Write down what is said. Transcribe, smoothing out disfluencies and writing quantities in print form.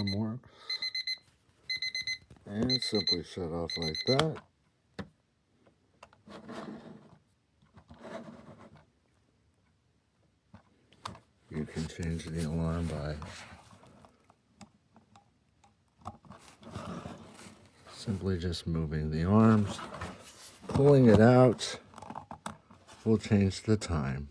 alarm works. And simply shut off like that. You can change the alarm by simply just moving the arms. Pulling it out will change the time.